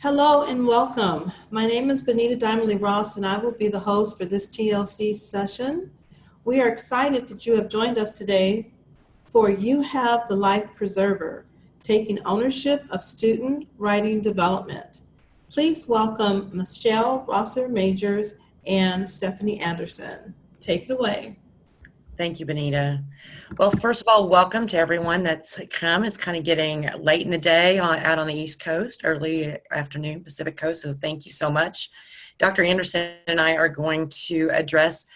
Hello and welcome. My name is Benita Dimerly Ross and I will be the host for this TLC session. We are excited that you have joined us today for You Have the Life Preserver, taking ownership of student writing development. Please welcome Michelle Rosser-Majors and Stephanie Anderson. Take it away. Thank you, Benita. Well, first of all, welcome to everyone that's come. It's kind of getting late in the day out on the East Coast, early afternoon Pacific Coast, so thank you so much. Dr. Anderson and I are going to address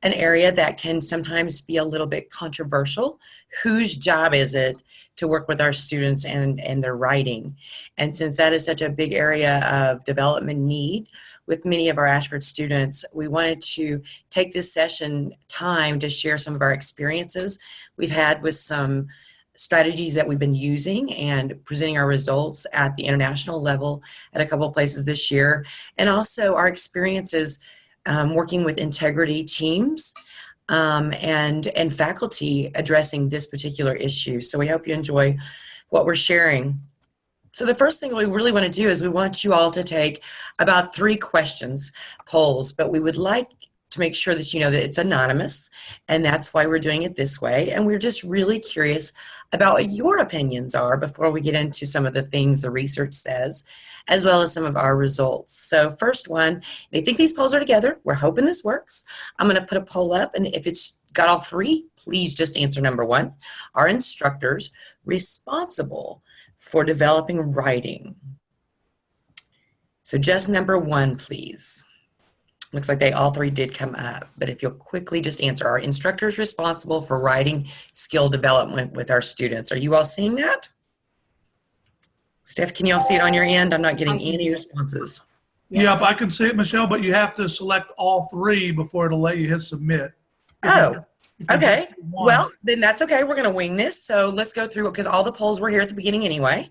an area that can sometimes be a little bit controversial. Whose job is it to work with our students and their writing? And since that is such a big area of development need with many of our Ashford students, we wanted to take this session time to share some of our experiences we've had with some strategies that we've been using and presenting our results at the international level at a couple of places this year, and also our experiences working with integrity teams and faculty addressing this particular issue. So we hope you enjoy what we're sharing. So the first thing we really want to do is we want you all to take about 3 questions polls, but we would like to make sure that you know that it's anonymous, and that's why we're doing it this way. And we're just really curious about what your opinions are before we get into some of the things the research says, as well as some of our results. So first one, they think these polls are together. We're hoping this works. I'm going to put a poll up, and if it's got all 3, please just answer number 1. Are instructors responsible for developing writing? So just number 1, please. Looks like they all 3 did come up, but if you'll quickly just answer, are instructors responsible for writing skill development with our students? Are you all seeing that? Steph, can you all see it on your end? I'm not getting any responses. Yep, I can see it, Michelle, but you have to select all 3 before it'll let you hit submit. Oh, okay. Well, then that's okay. We're going to wing this. So let's go through it because all the polls were here at the beginning anyway.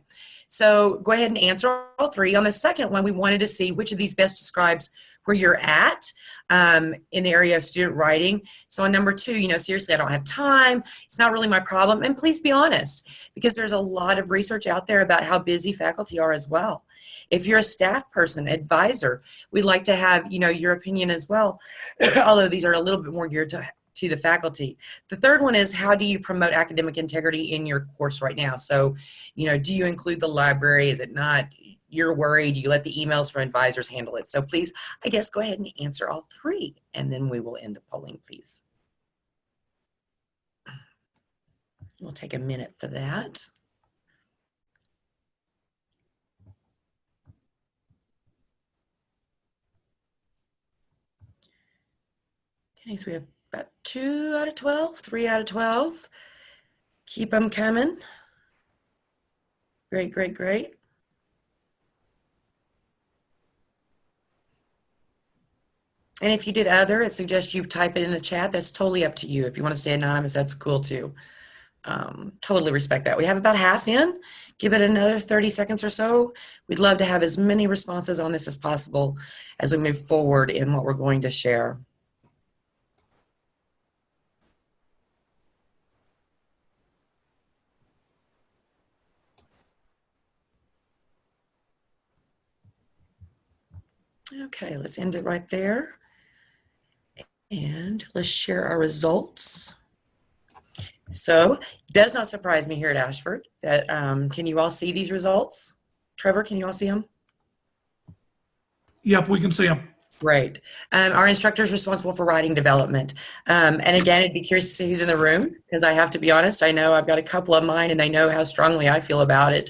So go ahead and answer all 3. On the second one, we wanted to see which of these best describes where you're at in the area of student writing. So on number 2, seriously, I don't have time. It's not really my problem. And please be honest, because there's a lot of research out there about how busy faculty are as well. If you're a staff person, advisor, we'd like to have, your opinion as well, although these are a little bit more geared to the faculty. The third one is, how do you promote academic integrity in your course right now? So, do you include the library? Is it not? You're worried? You let the emails from advisors handle it? So please, I guess, go ahead and answer all 3, and then we will end the polling, please. We'll take a minute for that. Okay, so we have about 2 out of 12, 3 out of 12. Keep them coming. Great, great, great. And if you did other, I suggest you type it in the chat. That's totally up to you. If you want to stay anonymous, that's cool too. Totally respect that. We have about half in. Give it another 30 seconds or so. We'd love to have as many responses on this as possible as we move forward in what we're going to share. Okay, let's end it right there. And let's share our results. So, it does not surprise me here at Ashford that, can you all see these results? Trevor, can you all see them? Yep, we can see them. Great. Our instructors responsible for writing development. And again, I'd be curious to see who's in the room, because I have to be honest, I know I've got a couple of mine and they know how strongly I feel about it.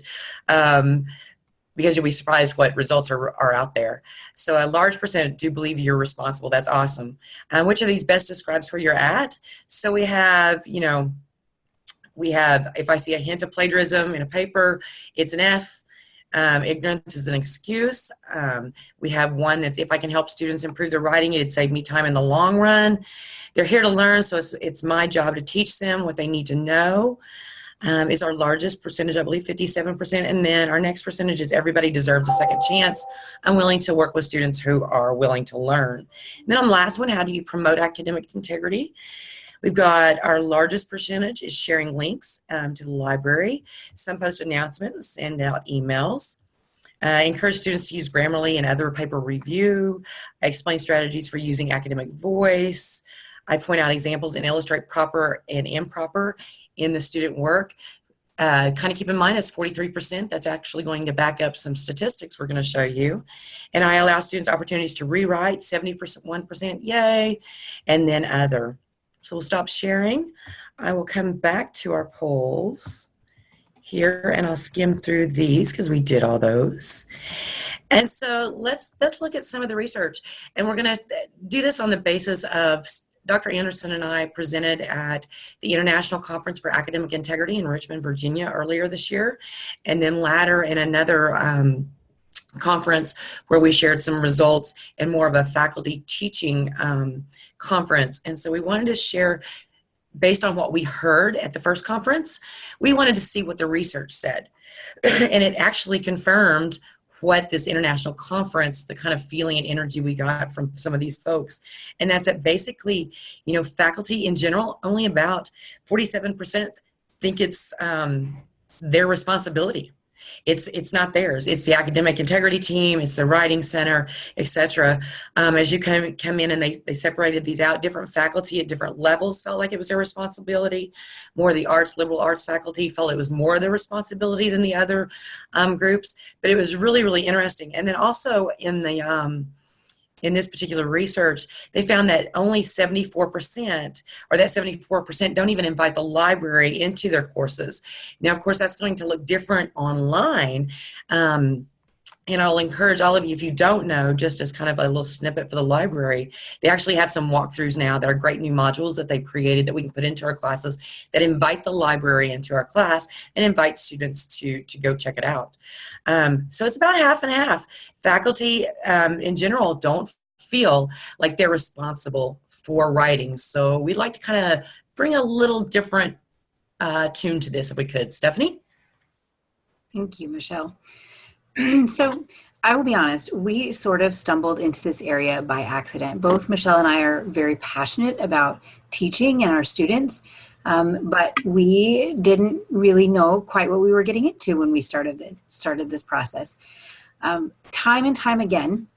Because you'll be surprised what results are out there. So a large percent do believe you're responsible. That's awesome. Which of these best describes where you're at? So we have, if I see a hint of plagiarism in a paper, it's an F. Ignorance is an excuse. We have one that's, if I can help students improve their writing, it'd save me time in the long run. They're here to learn, so it's my job to teach them what they need to know. Is our largest percentage, I believe 57%. And then our next percentage is everybody deserves a second chance. I'm willing to work with students who are willing to learn. And then on the last one, how do you promote academic integrity? We've got our largest percentage is sharing links to the library. Some post announcements, send out emails. Encourage students to use Grammarly and other paper review. I explain strategies for using academic voice. I point out examples and illustrate proper and improper in the student work. Kind of keep in mind that's 43%. That's actually going to back up some statistics we're going to show you. And I allow students opportunities to rewrite, 71%, yay, and then other. So we'll stop sharing. I will come back to our polls here, and I'll skim through these because we did all those. And so let's look at some of the research. And we're going to do this on the basis of Dr. Anderson and I presented at the International Conference for Academic Integrity in Richmond, Virginia earlier this year, and then later in another conference where we shared some results in more of a faculty teaching conference. And so we wanted to share, based on what we heard at the first conference, we wanted to see what the research said. And it actually confirmed what this international conference, the kind of feeling and energy we got from some of these folks. And that's that basically, faculty in general, only about 47% think it's their responsibility. It's not theirs. It's the academic integrity team, it's the writing center, etc. As you come in and they separated these out, different faculty at different levels felt like it was their responsibility. More of the liberal arts faculty felt it was more their responsibility than the other groups. But it was really, really interesting. And then also in this particular research, they found that only 74%, or that 74% don't even invite the library into their courses. Now, of course, that's going to look different online. And I'll encourage all of you, if you don't know, just as kind of a little snippet for the library, they actually have some walkthroughs now that are great new modules that they've created that we can put into our classes that invite the library into our class and invite students to go check it out. So it's about half and half. Faculty in general don't feel like they're responsible for writing. So we'd like to kind of bring a little different tune to this if we could. Stephanie? Thank you, Michelle. So I will be honest, we sort of stumbled into this area by accident. Both Michelle and I are very passionate about teaching and our students, but we didn't really know quite what we were getting into when we started this process. Time and time again,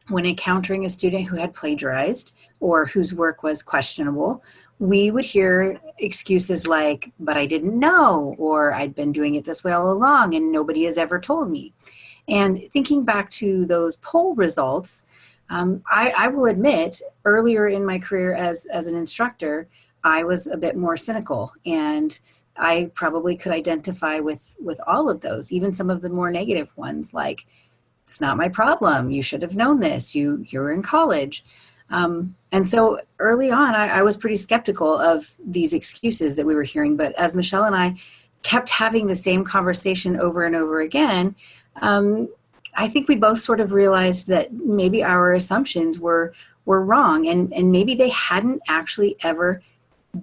when encountering a student who had plagiarized or whose work was questionable, we would hear excuses like, but I didn't know, or I'd been doing it this way all along and nobody has ever told me. And thinking back to those poll results, I will admit earlier in my career as an instructor, I was a bit more cynical, and I probably could identify with all of those, even some of the more negative ones like, it's not my problem, you should have known this, you're in college. And so early on, I was pretty skeptical of these excuses that we were hearing. But as Michelle and I kept having the same conversation over and over again, I think we both sort of realized that maybe our assumptions were wrong, and maybe they hadn't actually ever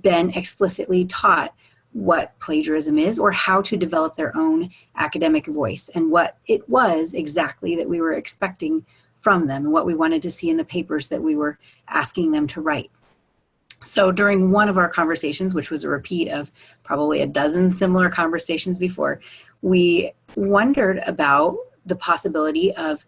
been explicitly taught what plagiarism is or how to develop their own academic voice and what it was exactly that we were expecting from them and what we wanted to see in the papers that we were asking them to write. So during one of our conversations, which was a repeat of probably a dozen similar conversations before, we wondered about the possibility of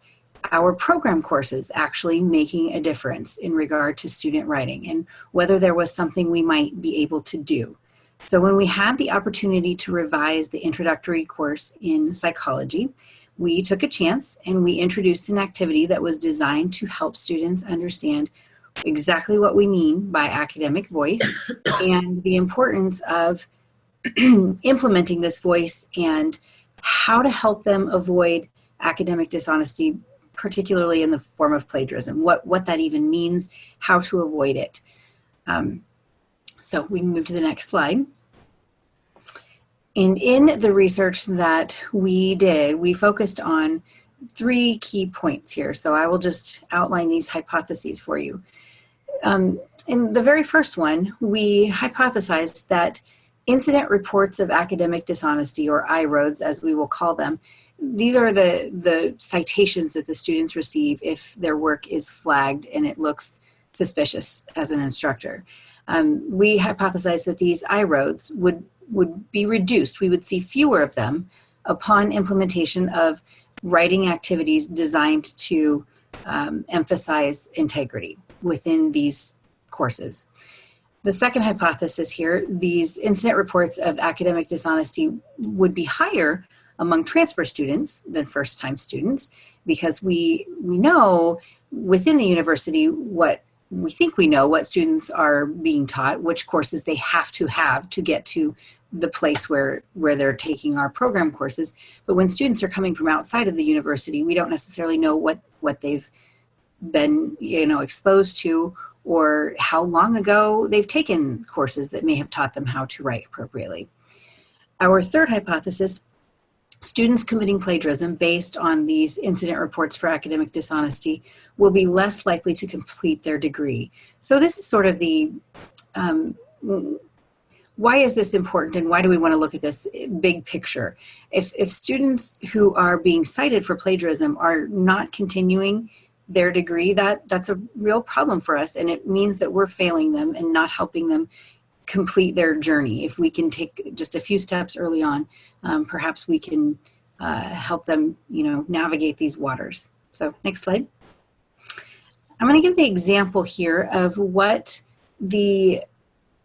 our program courses actually making a difference in regard to student writing and whether there was something we might be able to do. So when we had the opportunity to revise the introductory course in psychology, we took a chance and we introduced an activity that was designed to help students understand exactly what we mean by academic voice and the importance of implementing this voice and how to help them avoid academic dishonesty, particularly in the form of plagiarism, what that even means, how to avoid it. So we can move to the next slide. And in the research that we did, we focused on 3 key points here. So I will just outline these hypotheses for you. In the very first one, we hypothesized that incident reports of academic dishonesty, or IRODs as we will call them, these are the citations that the students receive if their work is flagged and it looks suspicious as an instructor. We hypothesized that these IRODs would be reduced. We would see fewer of them upon implementation of writing activities designed to emphasize integrity within these courses. The second hypothesis here, these incident reports of academic dishonesty would be higher among transfer students than first-time students, because we know within the university what we think we know what students are being taught, which courses they have to get to the place where they're taking our program courses. But when students are coming from outside of the university, we don't necessarily know what they've been exposed to, or how long ago they've taken courses that may have taught them how to write appropriately. Our third hypothesis, students committing plagiarism based on these incident reports for academic dishonesty will be less likely to complete their degree. So this is sort of the, why is this important, and why do we want to look at this big picture? If students who are being cited for plagiarism are not continuing their degree, that's a real problem for us, and it means that we're failing them and not helping them complete their journey. If we can take just a few steps early on, perhaps we can help them, navigate these waters. So next slide. I'm going to give the example here of what the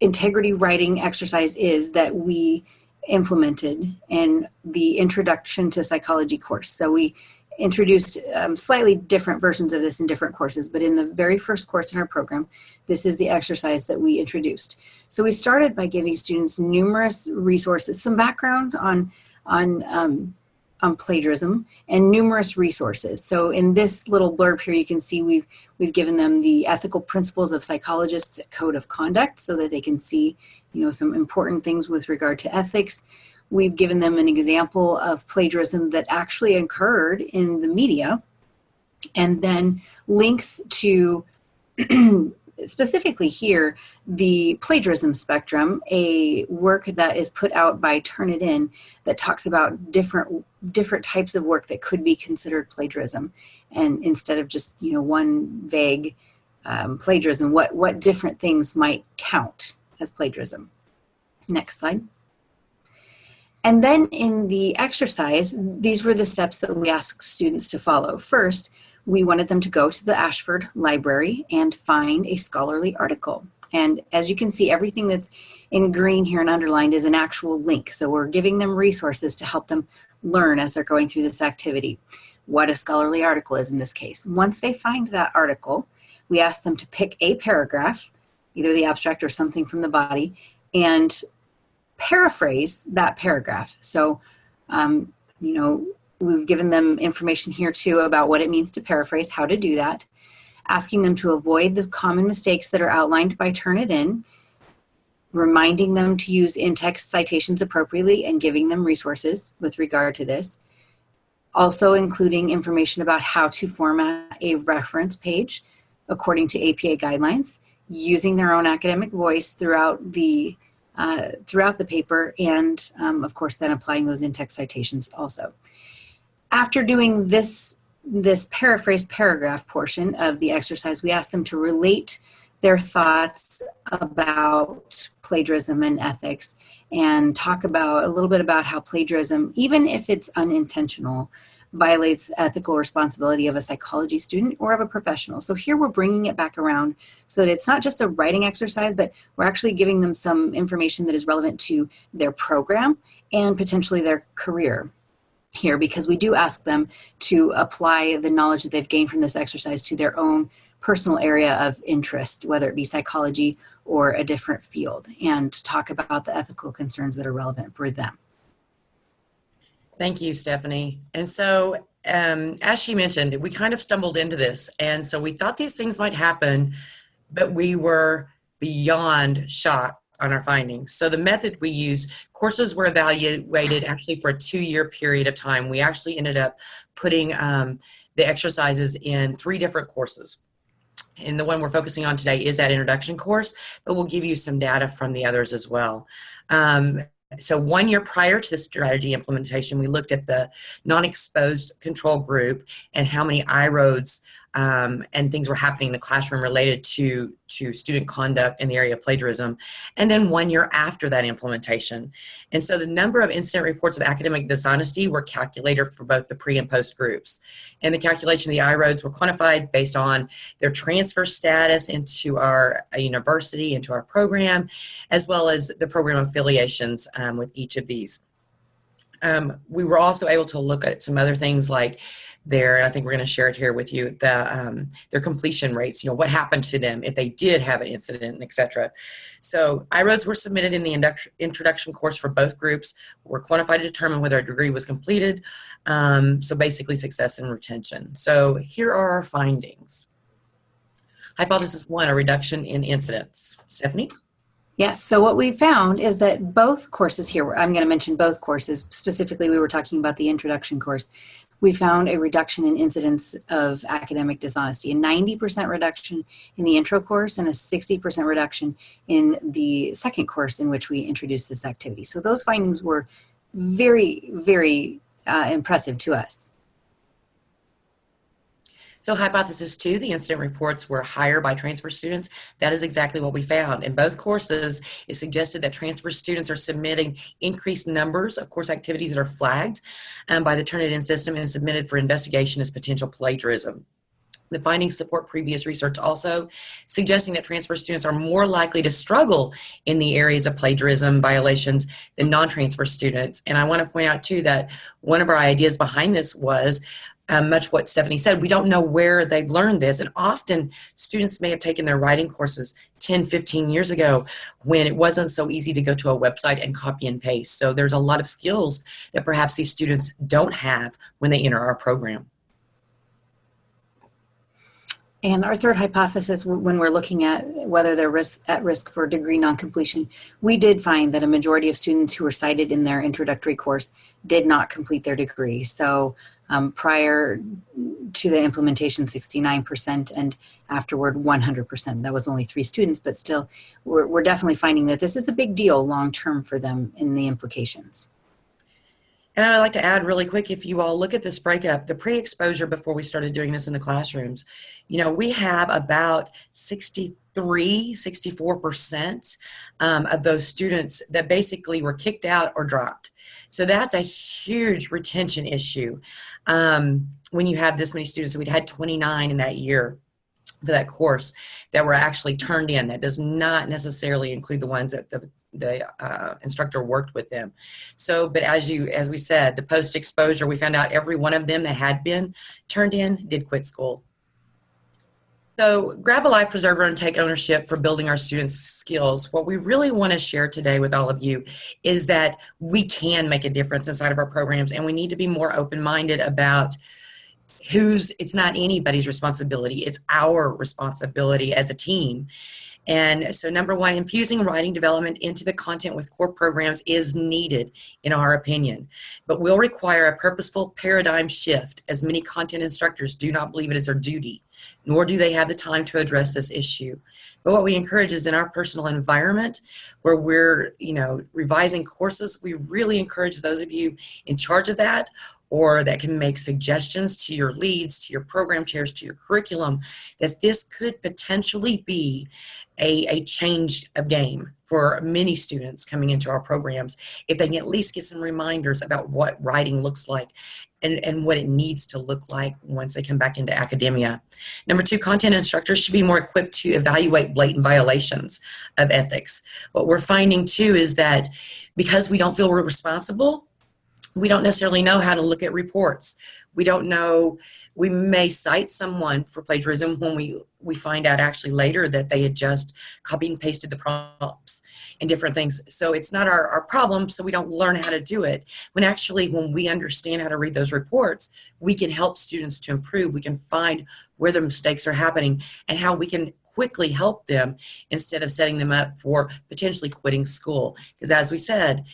integrity writing exercise is that we implemented in the Introduction to Psychology course. So we introduced slightly different versions of this in different courses, but in the very first course in our program, this is the exercise that we introduced. So we started by giving students numerous resources, some background on plagiarism, and numerous resources. So in this little blurb here, you can see we've given them the ethical principles of psychologists code of conduct, so that they can see, some important things with regard to ethics. We've given them an example of plagiarism that actually occurred in the media, and then links to specifically here, the plagiarism spectrum, a work that is put out by Turnitin that talks about different types of work that could be considered plagiarism. And instead of just, one vague plagiarism, what different things might count as plagiarism. Next slide. And then in the exercise, these were the steps that we asked students to follow. First, we wanted them to go to the Ashford Library and find a scholarly article. And as you can see, everything that's in green here and underlined is an actual link. So we're giving them resources to help them learn as they're going through this activity what a scholarly article is in this case. Once they find that article, we ask them to pick a paragraph, either the abstract or something from the body, and paraphrase that paragraph. So, we've given them information here too about what it means to paraphrase, how to do that, asking them to avoid the common mistakes that are outlined by Turnitin, reminding them to use in-text citations appropriately, and giving them resources with regard to this. Also including information about how to format a reference page according to APA guidelines, using their own academic voice throughout the paper, and of course then applying those in-text citations also. After doing this paraphrased paragraph portion of the exercise, we asked them to relate their thoughts about plagiarism and ethics, and talk about a little bit about how plagiarism, even if it's unintentional, violates ethical responsibility of a psychology student or of a professional. So here we're bringing it back around so that it's not just a writing exercise, but we're actually giving them some information that is relevant to their program and potentially their career here, because we do ask them to apply the knowledge that they've gained from this exercise to their own personal area of interest, whether it be psychology or a different field, and talk about the ethical concerns that are relevant for them. Thank you, Stephanie. And so, as she mentioned, we kind of stumbled into this. And so we thought these things might happen, but we were beyond shocked on our findings. So the method we used, courses were evaluated actually for a 2-year period of time. We actually ended up putting the exercises in 3 different courses. And the one we're focusing on today is that introduction course, but we'll give you some data from the others as well. So 1 year prior to the strategy implementation, we looked at the non-exposed control group and how many I-ROADs and things were happening in the classroom related to student conduct in the area of plagiarism, and then 1 year after that implementation. And so the number of incident reports of academic dishonesty were calculated for both the pre and post groups. And the calculation of the I-ROADs were quantified based on their transfer status into our university, into our program, as well as the program affiliations with each of these. We were also able to look at some other things like and I think we're going to share it here with you, their completion rates, what happened to them if they did have an incident, et cetera. So I-ROADs were submitted in the introduction course for both groups, were quantified to determine whether a degree was completed. So basically success and retention. So here are our findings. Hypothesis 1, a reduction in incidents. Stephanie? Yes, so what we found is that both courses here, I'm going to mention both courses, specifically we were talking about the introduction course, we found a reduction in incidents of academic dishonesty, a 90% reduction in the intro course and a 60% reduction in the second course in which we introduced this activity. So those findings were very, very impressive to us. So hypothesis 2, the incident reports were higher by transfer students. That is exactly what we found. In both courses, it suggested that transfer students are submitting increased numbers of course activities that are flagged by the Turnitin system and submitted for investigation as potential plagiarism. The findings support previous research also, suggesting that transfer students are more likely to struggle in the areas of plagiarism violations than non-transfer students. And I want to point out too that one of our ideas behind this was much what Stephanie said, we don't know where they've learned this. And often students may have taken their writing courses 10, 15 years ago when it wasn't so easy to go to a website and copy and paste. So there's a lot of skills that perhaps these students don't have when they enter our program. And our third hypothesis, when we're looking at whether they're at risk for degree non-completion, we did find that a majority of students who were cited in their introductory course did not complete their degree. So prior to the implementation, 69%, and afterward, 100%. That was only 3 students, but still, we're definitely finding that this is a big deal long-term for them in the implications. And I'd like to add really quick, if you all look at this breakup, the pre-exposure before we started doing this in the classrooms, we have about 64% of those students that basically were kicked out or dropped. So that's a huge retention issue when you have this many students. So we'd had 29 in that year for that course that were actually turned in. That does not necessarily include the ones that the instructor worked with them. So, but as we said, the post-exposure, we found out every one of them that had been turned in did quit school. So grab a life preserver and take ownership for building our students' skills. What we really want to share today with all of you is that we can make a difference inside of our programs, and we need to be more open-minded about it's not anybody's responsibility, it's our responsibility as a team. And so number 1, infusing writing development into the content with core programs is needed, in our opinion, but will require a purposeful paradigm shift, as many content instructors do not believe it is their duty, nor do they have the time to address this issue. But what we encourage is in our personal environment where we're, revising courses, we really encourage those of you in charge of that, or that can make suggestions to your leads, to your program chairs, to your curriculum, that this could potentially be a change of game for many students coming into our programs, if they can at least get some reminders about what writing looks like and what it needs to look like once they come back into academia. Number 2, content instructors should be more equipped to evaluate blatant violations of ethics. What we're finding too is that because we don't feel we're responsible, we don't necessarily know how to look at reports. We don't know, we may cite someone for plagiarism when we find out actually later that they had just copied and pasted the prompts and different things. So it's not our problem, so we don't learn how to do it. When we understand how to read those reports, we can help students to improve. We can find where the mistakes are happening and how we can quickly help them instead of setting them up for potentially quitting school. Because as we said,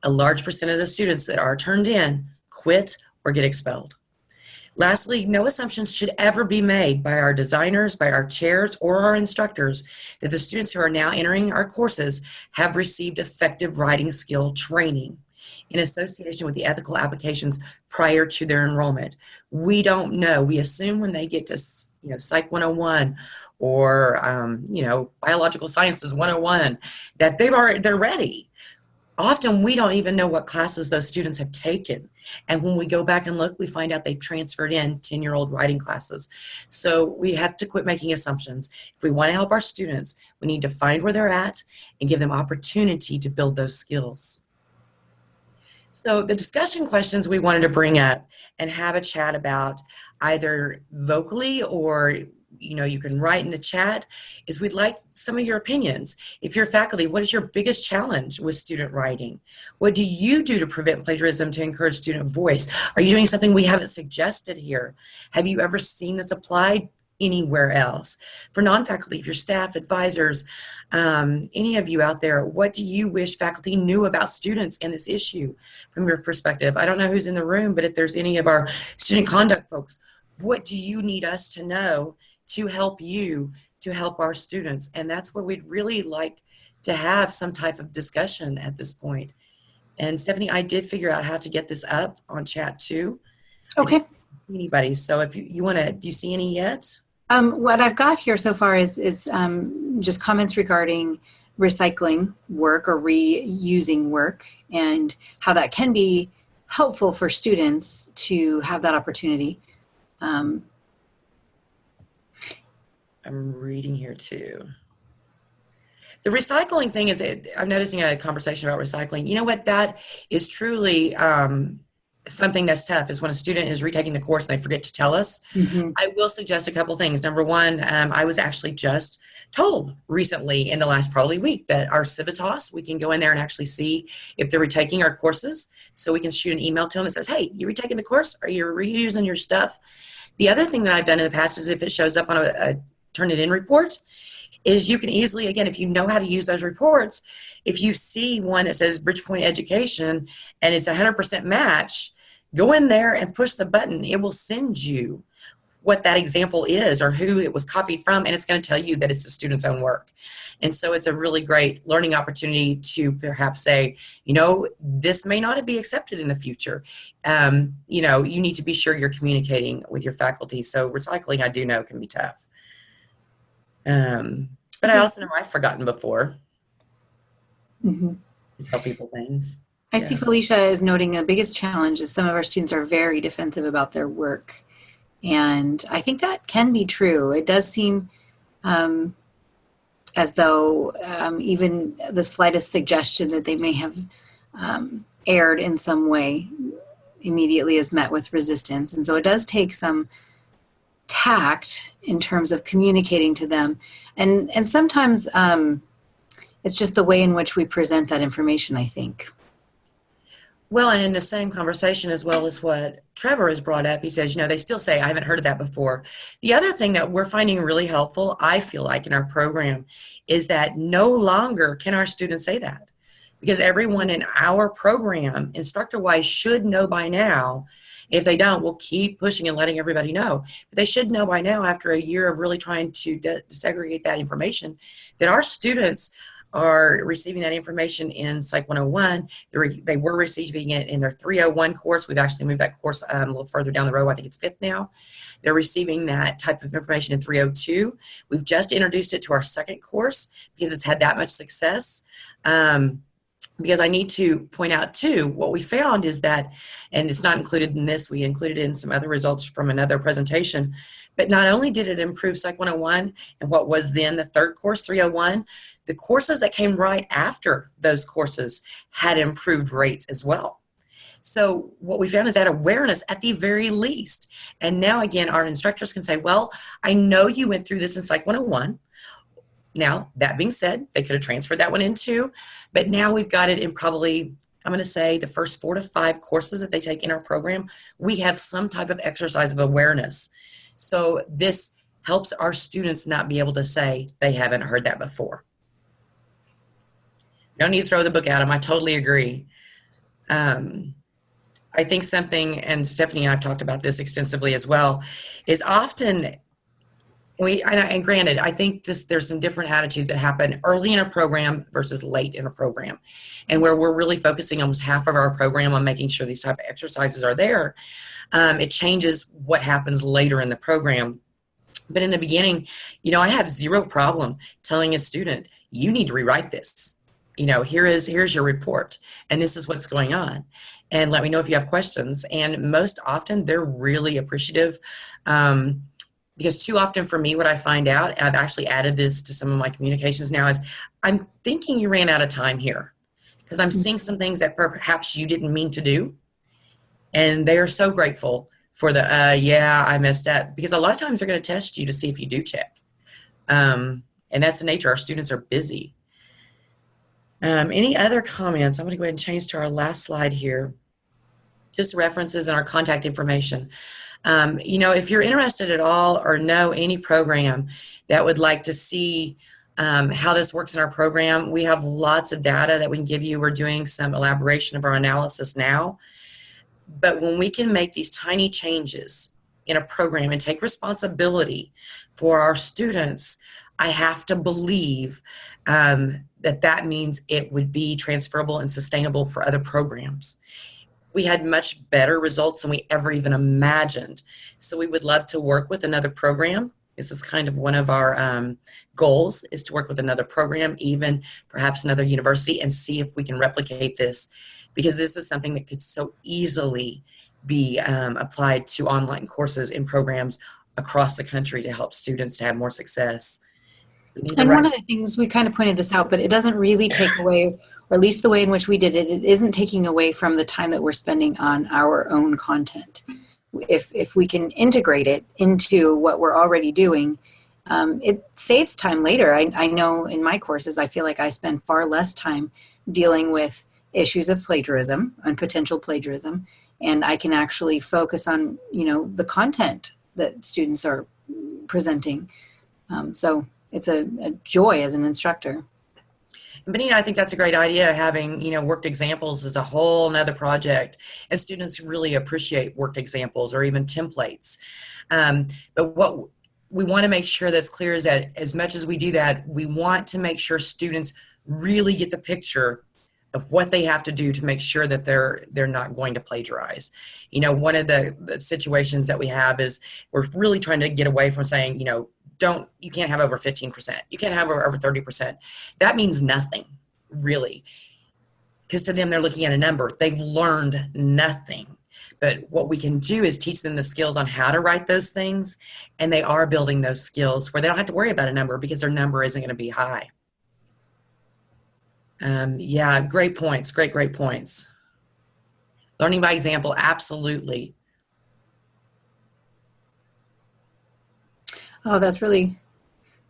a large percent of the students that are turned in quit or get expelled. Lastly, no assumptions should ever be made by our designers, by our chairs, or our instructors that the students who are now entering our courses have received effective writing skill training in association with the ethical applications prior to their enrollment. We don't know. We assume when they get to Psych 101 or, Biological Sciences 101, that they're ready. Often we don't even know what classes those students have taken. And when we go back and look, we find out they've transferred in 10-year-old writing classes. So we have to quit making assumptions. If we want to help our students, we need to find where they're at and give them opportunity to build those skills. So the discussion questions we wanted to bring up and have a chat about either vocally or you can write in the chat, is we'd like some of your opinions. If you're faculty, what is your biggest challenge with student writing? What do you do to prevent plagiarism, to encourage student voice? Are you doing something we haven't suggested here? Have you ever seen this applied anywhere else? For non-faculty, if you're staff, advisors, any of you out there, what do you wish faculty knew about students and this issue from your perspective? I don't know who's in the room, but if there's any of our student conduct folks, what do you need us to know to help you, to help our students? And that's where we'd really like to have some type of discussion at this point. And Stephanie, I did figure out how to get this up on chat too. Okay. Anybody. So if you want to, do you see any yet? What I've got here so far is just comments regarding recycling work or reusing work and how that can be helpful for students to have that opportunity. I'm reading here too. The recycling thing is, I'm noticing a conversation about recycling. You know what, that is truly something that's tough, is when a student is retaking the course and they forget to tell us. Mm-hmm. I will suggest a couple things. Number one, I was actually just told recently in the last probably week that our Civitas, we can go in there and actually see if they're retaking our courses. So we can shoot an email to them that says, hey, you retaking the course? Are you reusing your stuff? The other thing that I've done in the past is if it shows up on a turn it in report, is you can easily, again, if you know how to use those reports, if you see one that says Bridgepoint Education and it's 100% match, go in there and push the button. It will send you what that example is or who it was copied from, and it's going to tell you that it's the student's own work. And so it's a really great learning opportunity to perhaps say, this may not be accepted in the future. You need to be sure you're communicating with your faculty. So recycling, I do know, can be tough. But I also know I've forgotten before Mm-hmm. to tell people things. I see Felicia is noting the biggest challenge is some of our students are very defensive about their work. And I think that can be true. It does seem as though even the slightest suggestion that they may have erred in some way immediately is met with resistance. And so it does take some tact in terms of communicating to them. And sometimes it's just the way in which we present that information, I think. Well, and in the same conversation as well as what Trevor has brought up, he says, they still say, I haven't heard of that before. The other thing that we're finding really helpful, I feel like, in our program is that no longer can our students say that. Because everyone in our program, instructor-wise, should know by now. If they don't, we'll keep pushing and letting everybody know. But they should know by now, after a year of really trying to segregate that information, that our students are receiving that information in Psych 101. They were receiving it in their 301 course. We've actually moved that course a little further down the road. I think it's 5th now. They're receiving that type of information in 302. We've just introduced it to our 2nd course because it's had that much success. Because I need to point out, too, what we found is that, and it's not included in this, we included in some other results from another presentation, but not only did it improve Psych 101 and what was then the 3rd course, 301, the courses that came right after those courses had improved rates as well. So what we found is that awareness at the very least. And now, again, our instructors can say, well, I know you went through this in Psych 101. Now, that being said, they could have transferred that one in too, but now we've got it in probably, I'm going to say, the first 4 to 5 courses that they take in our program, we have some type of exercise of awareness. So this helps our students not be able to say they haven't heard that before. You don't need to throw the book at them. I totally agree. I think something, and Stephanie and I have talked about this extensively as well, is often and granted, I think there's some different attitudes that happen early in a program versus late in a program. And where we're really focusing almost half of our program on making sure these type of exercises are there, it changes what happens later in the program. But in the beginning, I have zero problem telling a student, you need to rewrite this. Here's your report, and this is what's going on. And let me know if you have questions. And most often, they're really appreciative. Because too often for me, what I find out, and I've actually added this to some of my communications now, is I'm thinking you ran out of time here because I'm seeing some things that perhaps you didn't mean to do. And they are so grateful for yeah, I messed up. Because a lot of times they're going to test you to see if you do check. And that's the nature. Our students are busy. Any other comments? I'm going to go ahead and change to our last slide here. Just references and our contact information. If you're interested at all or know any program that would like to see how this works in our program, we have lots of data that we can give you. We're doing some elaboration of our analysis now. But when we can make these tiny changes in a program and take responsibility for our students, I have to believe that means it would be transferable and sustainable for other programs. We had much better results than we ever even imagined. So we would love to work with another program. This is kind of one of our goals, is to work with another program, even perhaps another university, and see if we can replicate this, because this is something that could so easily be applied to online courses and programs across the country to help students to have more success. And one of the things, we kind of pointed this out, but it doesn't really take away, or at least the way in which we did it, it isn't taking away from the time that we're spending on our own content. If we can integrate it into what we're already doing, it saves time later. I know in my courses, I feel like I spend far less time dealing with issues of plagiarism and potential plagiarism, and I can actually focus on, the content that students are presenting. So it's a joy as an instructor. Benita, I think that's a great idea. Having, worked examples is a whole nother project, and students really appreciate worked examples or even templates. But what we want to make sure that's clear is that as much as we do that, we want to make sure students really get the picture of what they have to do to make sure that they're not going to plagiarize. One of the situations that we have is we're really trying to get away from saying, you can't have over 15%. You can't have over 30%. That means nothing, really. Because to them, they're looking at a number. They've learned nothing. But what we can do is teach them the skills on how to write those things. And they are building those skills where they don't have to worry about a number because their number isn't going to be high. Yeah, great points. Great points. Learning by example, absolutely. Oh, that's really,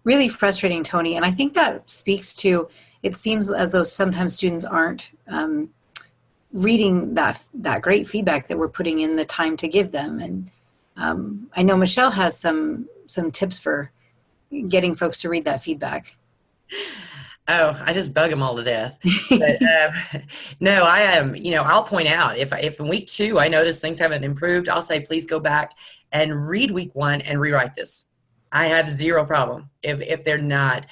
really frustrating, Tony. And I think that speaks to, it seems as though sometimes students aren't reading that great feedback that we're putting in the time to give them. And I know Michelle has some tips for getting folks to read that feedback. Oh, I just bug them all to death. But, no, I am, I'll point out if in week 2 I notice things haven't improved, I'll say, please go back and read week 1 and rewrite this. I have zero problem if they're not.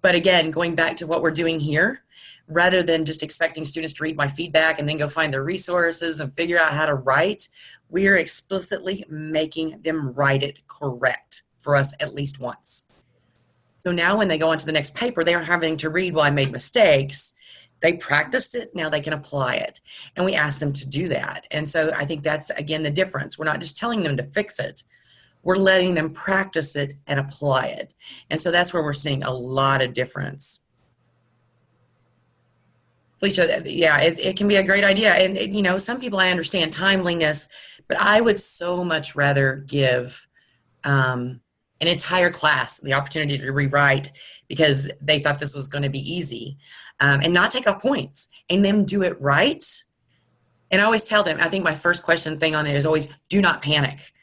But again, going back to what we're doing here, rather than just expecting students to read my feedback and then go find their resources and figure out how to write, we are explicitly making them write it correct for us at least once. So now when they go on to the next paper, they aren't having to read, well, I made mistakes. They practiced it, now they can apply it. And we ask them to do that. And so I think that's, again, the difference. We're not just telling them to fix it. We're letting them practice it and apply it. And so that's where we're seeing a lot of difference. Felicia, yeah, it can be a great idea. And, some people, I understand timeliness, but I would so much rather give an entire class the opportunity to rewrite because they thought this was going to be easy and not take off points and then do it right. And I always tell them, I think my first question thing on there is always, do not panic.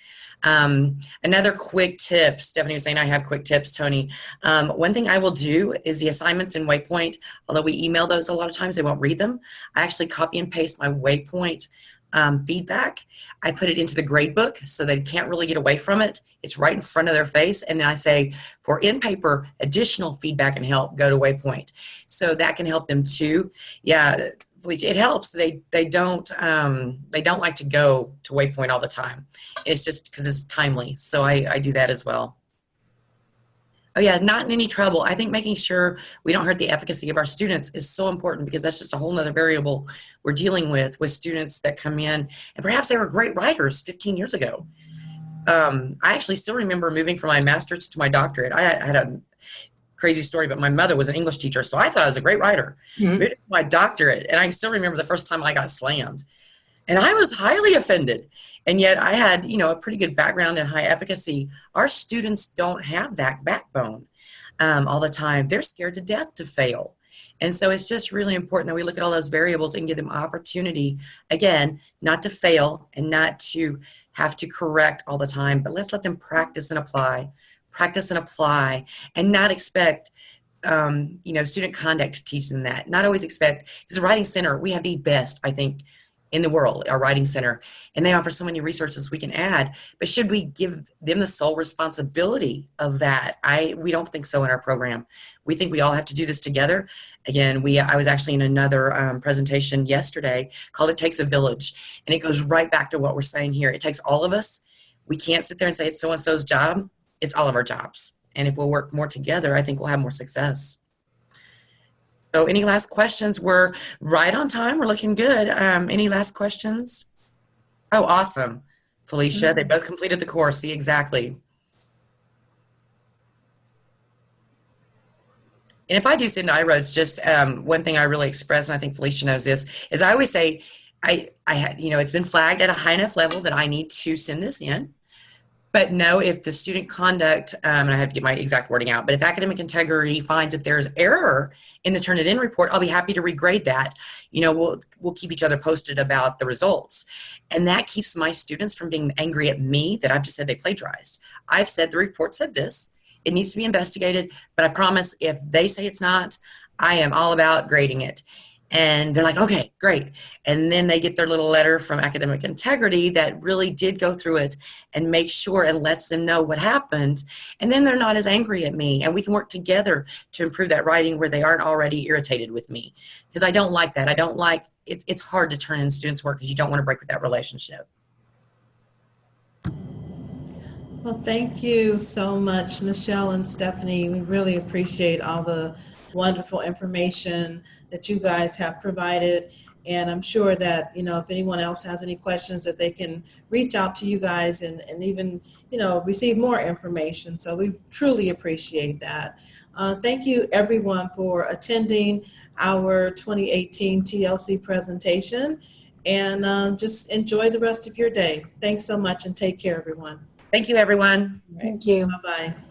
Another quick tip, Stephanie was saying I have quick tips, Tony. One thing I will do is the assignments in Waypoint, although we email those a lot of times, they won't read them. I actually copy and paste my Waypoint feedback. I put it into the grade book so they can't really get away from it. It's right in front of their face. And then I say, for in-paper additional feedback and help, go to Waypoint. So that can help them too. Yeah, it helps. They don't like to go to Waypoint all the time. It's just because it's timely. So I do that as well. Oh yeah, not in any trouble. I think making sure we don't hurt the efficacy of our students is so important, because that's just a whole nother variable we're dealing with students that come in and perhaps they were great writers 15 years ago. I actually still remember moving from my master's to my doctorate. I had a crazy story, but my mother was an English teacher, so I thought I was a great writer. Mhm. Moved to my doctorate, and I still remember the first time I got slammed. And I was highly offended. And yet I had, a pretty good background in high efficacy. Our students don't have that backbone all the time. They're scared to death to fail. And so it's just really important that we look at all those variables and give them opportunity, again, not to fail and not to have to correct all the time, but let's let them practice and apply, and not expect student conduct to teach them that. Not always expect, because the Writing Center, we have the best, I think, in the world, our Writing Center, and they offer so many resources we can add. But should we give them the sole responsibility of that? We don't think so in our program. We think we all have to do this together. Again, I was actually in another presentation yesterday called "It Takes a Village," and it goes right back to what we're saying here. It takes all of us. We can't sit there and say it's so-and-so's job. It's all of our jobs. And if we'll work more together, I think we'll have more success. So any last questions? We're right on time. We're looking good. Any last questions? Oh, awesome. Felicia, they both completed the course. See, exactly. And if I do send I-roads, just one thing I really express, and I think Felicia knows this, is I always say, it's been flagged at a high enough level that I need to send this in. But no, if the student conduct, and I have to get my exact wording out, but if academic integrity finds that there's error in the Turnitin report, I'll be happy to regrade that. We'll keep each other posted about the results. And that keeps my students from being angry at me that I've just said they plagiarized. I've said the report said this. It needs to be investigated, but I promise if they say it's not, I am all about grading it. And they're like, okay, great. And then they get their little letter from academic integrity that really did go through it and make sure and lets them know what happened. And then they're not as angry at me, and we can work together to improve that writing where they aren't already irritated with me. Because I don't like that. I don't like, it's hard to turn in students' work because you don't want to break with that relationship. Well, thank you so much, Michelle and Stephanie. We really appreciate all the wonderful information that you guys have provided. And I'm sure that, if anyone else has any questions, that they can reach out to you guys and even, receive more information. So we truly appreciate that. Thank you, everyone, for attending our 2018 TLC presentation. And just enjoy the rest of your day. Thanks so much, and take care, everyone. Thank you, everyone. Right. Thank you. Bye-bye.